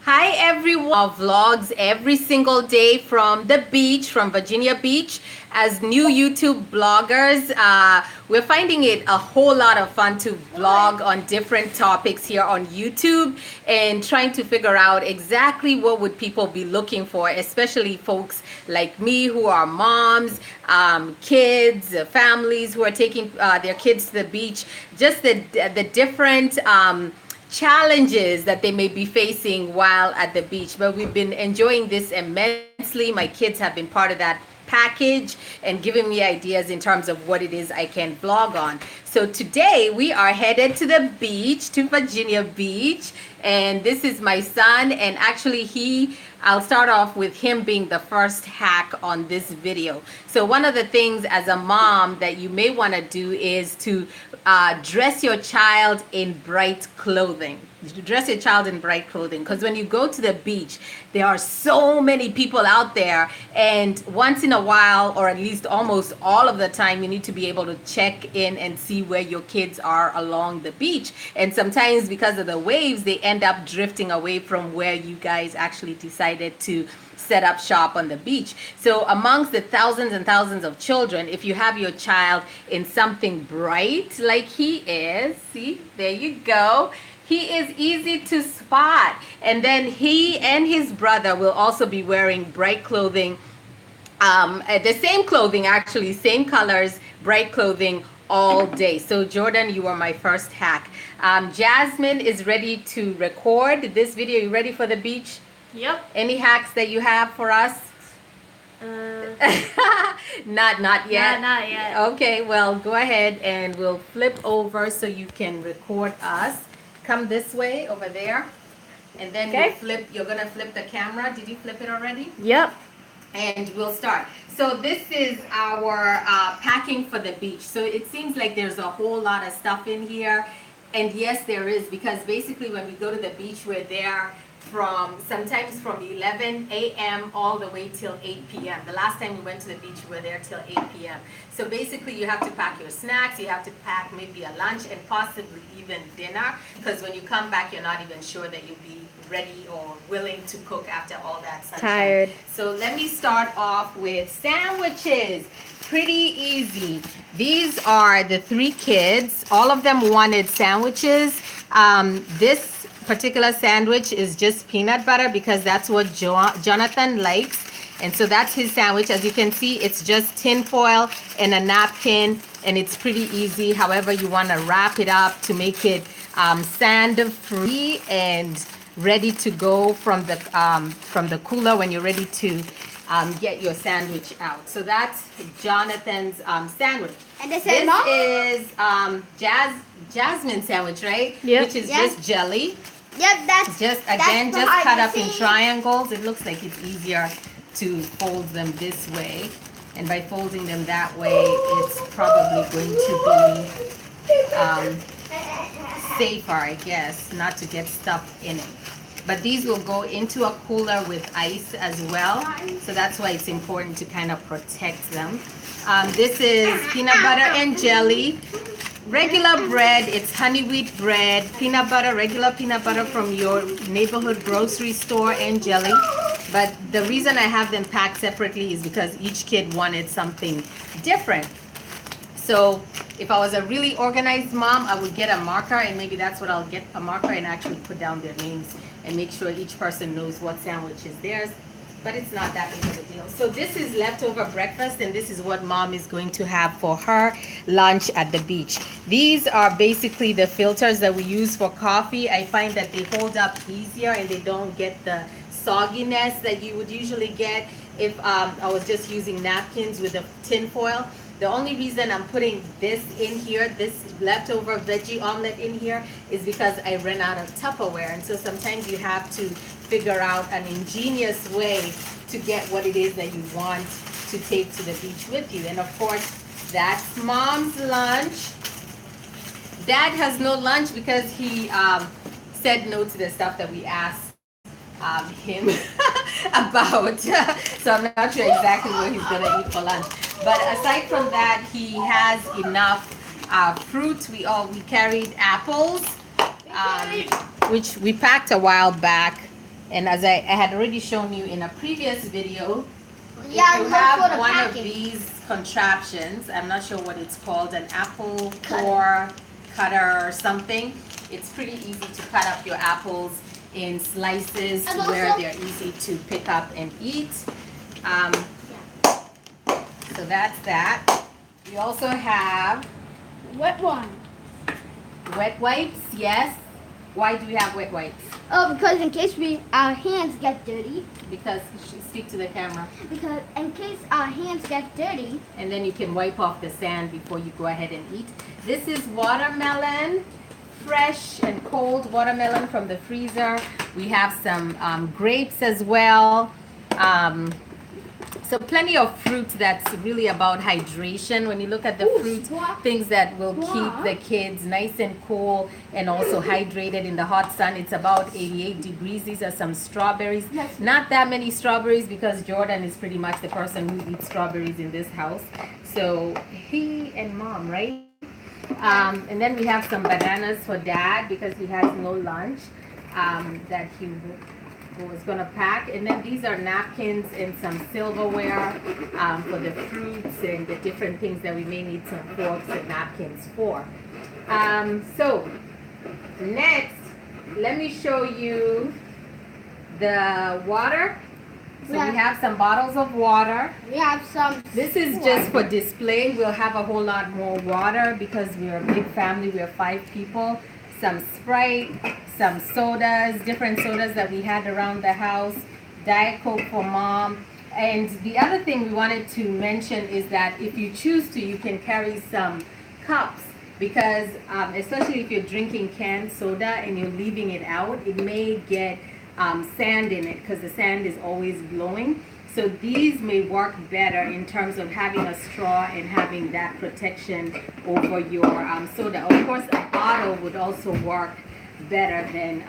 Hi everyone. Our vlogs every single day from the beach, from Virginia Beach. As new YouTube bloggers, we're finding it a whole lot of fun to vlog on different topics here on YouTube and trying to figure out exactly what would people be looking for, especially folks like me who are moms, kids, families who are taking their kids to the beach. Just the different challenges that they may be facing while at the beach. But we've been enjoying this immensely. My kids have been part of that package and giving me ideas in terms of what it is I can vlog on. So today we are headed to the beach, to Virginia Beach, and this is my son, and actually I'll start off with him being the first hack on this video. So one of the things as a mom that you may want to do is to dress your child in bright clothing. Dress your child in bright clothing, because when you go to the beach, there are so many people out there, and once in a while, or at least almost all of the time, you need to be able to check in and see where your kids are along the beach. And sometimes because of the waves, they end up drifting away from where you guys actually decided to set up shop on the beach. So amongst the thousands and thousands of children, if you have your child in something bright like he is, see, there you go. He is easy to spot. And then he and his brother will also be wearing bright clothing, the same clothing actually, same colors, bright clothing all day. So Jordan, you are my first hack. Jasmine is ready to record this video. You ready for the beach? Yep. Any hacks that you have for us? Not yet. Not yet. Okay, well, go ahead and we'll flip over so you can record us. Come this way over there. And then you're gonna flip the camera. Did you flip it already? Yep. And we'll start. So this is our packing for the beach. So it seems like there's a whole lot of stuff in here. And yes, there is, because basically when we go to the beach, we're there sometimes from 11 a.m. all the way till 8 p.m. The last time we went to the beach, we were there till 8 p.m. So basically you have to pack your snacks, you have to pack maybe a lunch and possibly even dinner, because when you come back, you're not even sure that you'll be ready or willing to cook after all that sunshine. Tired. So let me start off with sandwiches. Pretty easy. These are the 3 kids. All of them wanted sandwiches. This particular sandwich is just peanut butter because that's what Jonathan likes. And so that's his sandwich. As you can see, it's just tin foil and a napkin, and it's pretty easy. However, you want to wrap it up to make it sand free and ready to go from the cooler when you're ready to get your sandwich out. So that's Jonathan's sandwich. And this is Jasmine sandwich, right? Yep. Which is just jelly. Yep, that's Just that's cut up in scene. triangles. It looks like it's easier to fold them this way. And by folding them that way, it's probably going to be safer, I guess, not to get stuff in it. But these will go into a cooler with ice as well. So that's why it's important to kind of protect them. This is peanut butter and jelly. Regular bread, it's honey wheat bread, peanut butter, regular peanut butter from your neighborhood grocery store, and jelly. But the reason I have them packed separately is because each kid wanted something different. So if I was a really organized mom, I would get a marker, and maybe that's what I'll get, a marker, and actually put down their names and make sure each person knows what sandwich is theirs. But it's not that big of a deal. So this is leftover breakfast, and this is what mom is going to have for her lunch at the beach. These are basically the filters that we use for coffee. I find that they hold up easier and they don't get the sogginess that you would usually get if I was just using napkins with a tin foil. The only reason I'm putting this in here, this leftover veggie omelet in here, is because I ran out of Tupperware. And so sometimes you have to figure out an ingenious way to get what it is that you want to take to the beach with you. And of course, that's mom's lunch. Dad has no lunch because he said no to the stuff that we asked him about. So I'm not sure exactly what he's gonna eat for lunch. But aside from that, he has enough fruit. We carried apples, which we packed a while back. And as I had already shown you in a previous video, Yeah, if you look for have the one of package. these contraptions, I'm not sure what it's called, an apple Cutter. core cutter or something, it's pretty easy to cut up your apples in slices And where also- they're easy to pick up and eat. Um, so that's that. We also have Wet one. wet wipes, yes. Why do we have wet wipes? Oh, because in case our hands get dirty. Because, speak to the camera. Because in case our hands get dirty. And then you can wipe off the sand before you go ahead and eat. This is watermelon, fresh and cold watermelon from the freezer. We have some grapes as well. So plenty of fruit that's really about hydration. When you look at the fruit, things that will keep the kids nice and cool and also hydrated in the hot sun. It's about 88 degrees. These are some strawberries. Not that many strawberries because Jordan is pretty much the person who eats strawberries in this house. So he and mom, right? And then we have some bananas for dad because he has no lunch that he was gonna pack. And then these are napkins and some silverware for the fruits and the different things that we may need some forks and napkins for. So next, let me show you the water. So we have some bottles of water. We have some. This is just for display. We'll have a whole lot more water because we're a big family. We're 5 people. Some Sprite, some sodas, different sodas that we had around the house, Diet Coke for mom. And the other thing we wanted to mention is that if you choose to, you can carry some cups because especially if you're drinking canned soda and you're leaving it out, it may get sand in it because the sand is always blowing. So these may work better in terms of having a straw and having that protection over your soda. Of course, a bottle would also work better than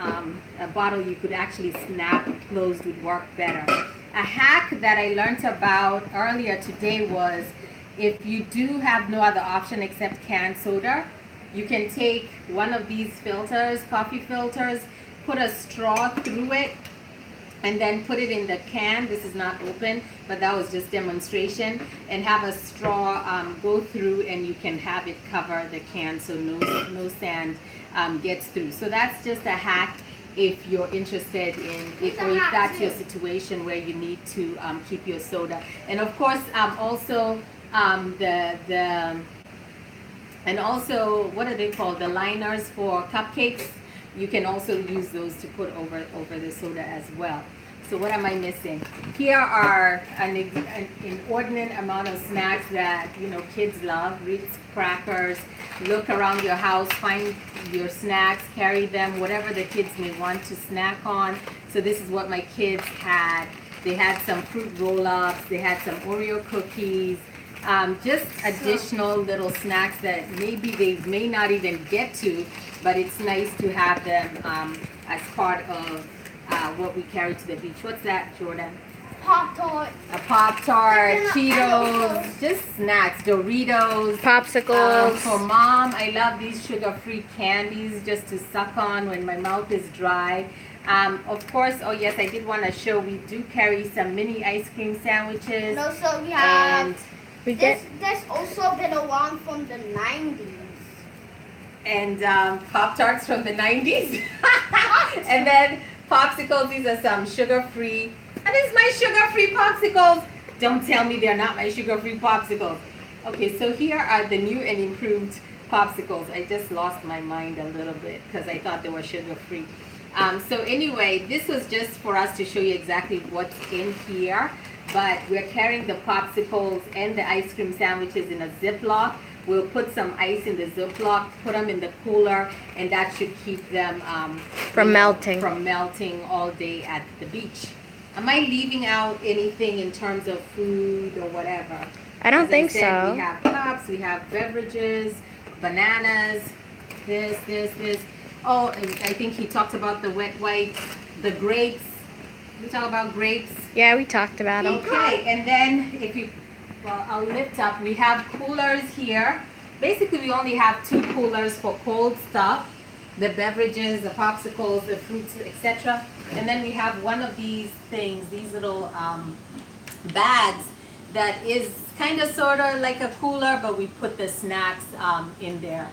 a bottle you could actually snap closed would work better. A hack that I learned about earlier today was if you do have no other option except canned soda, you can take one of these filters, coffee filters, put a straw through it, and then put it in the can. This is not open, but that was just demonstration. And have a straw go through, and you can have it cover the can so no sand gets through. So that's just a hack if you're interested in, if that's your situation where you need to keep your soda. And of course, also and also what are they called? The liners for cupcakes. You can also use those to put over the soda as well. So what am I missing? Here are an inordinate amount of snacks that kids love. Ritz crackers. Look around your house, find your snacks, carry them, whatever the kids may want to snack on. So this is what my kids had. They had some fruit roll-ups. They had some Oreo cookies. Just additional little snacks that maybe they may not even get to, but it's nice to have them as part of what we carry to the beach. What's that, Jordan? Pop-Tart. A Pop-Tart, Cheetos, just snacks, Doritos. Popsicles. For mom, I love these sugar-free candies just to suck on when my mouth is dry. Of course, oh yes, I did want to show we do carry some mini ice cream sandwiches. And also we have, And this also been around from the 90s. and Pop-Tarts from the 90s. And then popsicles, these are some sugar-free. And it's my sugar-free popsicles. Don't tell me they're not my sugar-free popsicles. Okay, so here are the new and improved popsicles. I just lost my mind a little bit because I thought they were sugar-free. So anyway, this was just for us to show you exactly what's in here. But we're carrying the popsicles and the ice cream sandwiches in a Ziploc. We'll put some ice in the Ziploc, put them in the cooler, and that should keep them From melting. From melting all day at the beach. Am I leaving out anything in terms of food or whatever? I don't As think said, so. We have cups, we have beverages, bananas, this. Oh, and I think he talked about the wet wipes, the grapes. We talk about grapes. Yeah, we talked about them. Okay, and then I'll lift up. We have coolers here. Basically, we only have 2 coolers for cold stuff. the beverages, the popsicles, the fruits, etc. And then we have one of these things, these little bags that is kind of sort of like a cooler, but we put the snacks in there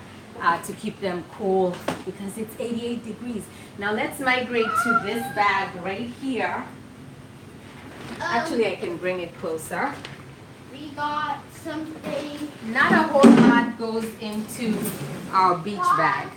to keep them cool because it's 88 degrees. Now let's migrate to this bag right here. Actually, I can bring it closer. We got something. Not a whole lot goes into our beach bag.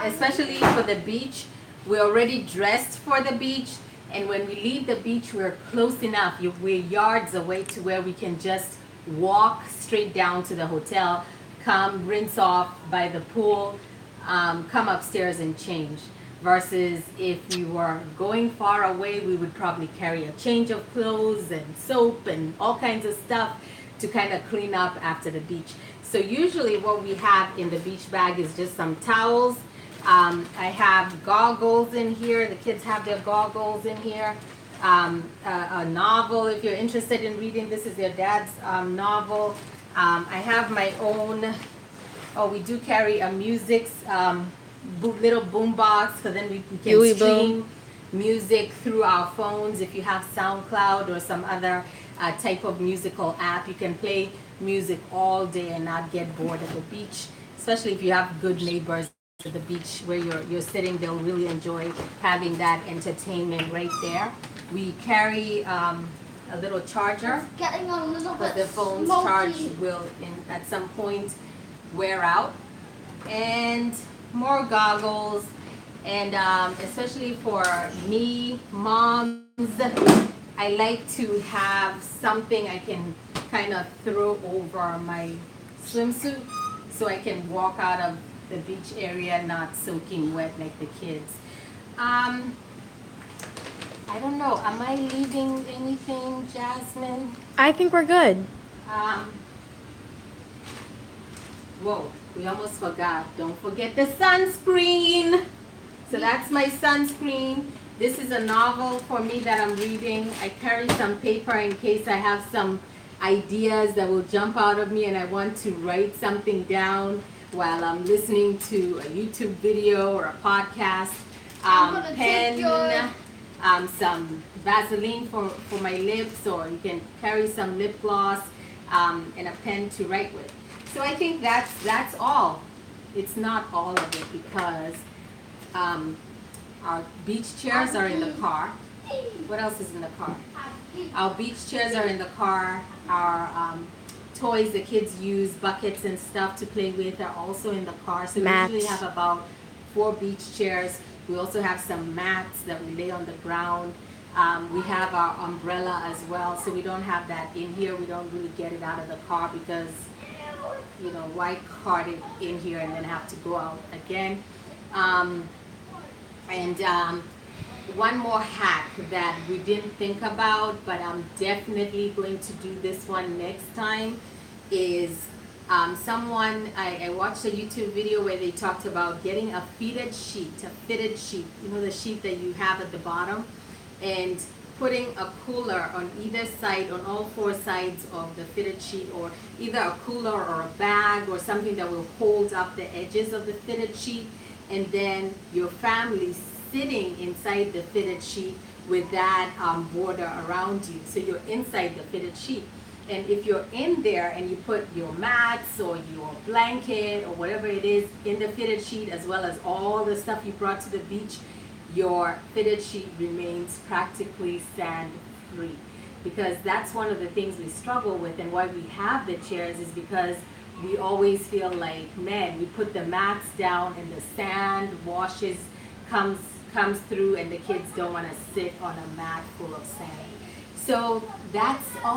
Especially for the beach, we're already dressed for the beach, and when we leave the beach, we're close enough. We're yards away to where we can just walk straight down to the hotel, come rinse off by the pool, come upstairs and change. Versus if we were going far away, we would probably carry a change of clothes and soap and all kinds of stuff to kind of clean up after the beach. So usually what we have in the beach bag is just some towels. I have goggles in here. The kids have their goggles in here. A novel, if you're interested in reading. This is their dad's novel. I have my own. Oh, we do carry a music's little boom box, so then we can Huey stream music through our phones. If you have SoundCloud or some other type of musical app, you can play music all day and not get bored at the beach. Especially if you have good neighbors at the beach where you're sitting, they'll really enjoy having that entertainment right there. We carry a little charger, It's getting a little but bit the phone's smoky. charge will at some point wear out. And more goggles, and especially for me, moms, I like to have something I can kind of throw over my swimsuit so I can walk out of the beach area not soaking wet like the kids. I don't know, am I leaving anything, Jasmine? I think we're good. Whoa, we almost forgot. Don't forget the sunscreen. So that's my sunscreen. This is a novel for me that I'm reading. I carry some paper in case I have some ideas that will jump out of me and I want to write something down while I'm listening to a YouTube video or a podcast. I'm gonna take Some Vaseline for my lips, or you can carry some lip gloss and a pen to write with. So I think that's all. It's not all of it because our beach chairs are in the car. What else is in the car? Our beach chairs are in the car. Our toys the kids use, buckets and stuff to play with, are also in the car. So Mats. we usually have about 4 beach chairs. We also have some mats that we lay on the ground. We have our umbrella as well, so we don't have that in here. We don't really get it out of the car because, you know, why cart it in here and then have to go out again. One more hack that we didn't think about, but I'm definitely going to do this one next time, is I watched a YouTube video where they talked about getting a fitted sheet, you know, the sheet that you have at the bottom, and putting a cooler on either side, on all 4 sides of the fitted sheet, or either a cooler or a bag or something that will hold up the edges of the fitted sheet, and then your family sitting inside the fitted sheet with that border around you. So you're inside the fitted sheet. And if you're in there and you put your mats or your blanket or whatever it is in the fitted sheet, as well as all the stuff you brought to the beach, your fitted sheet remains practically sand-free. Because that's one of the things we struggle with, and why we have the chairs is because we always feel like, man, we put the mats down and the sand comes through and the kids don't want to sit on a mat full of sand. So that's all.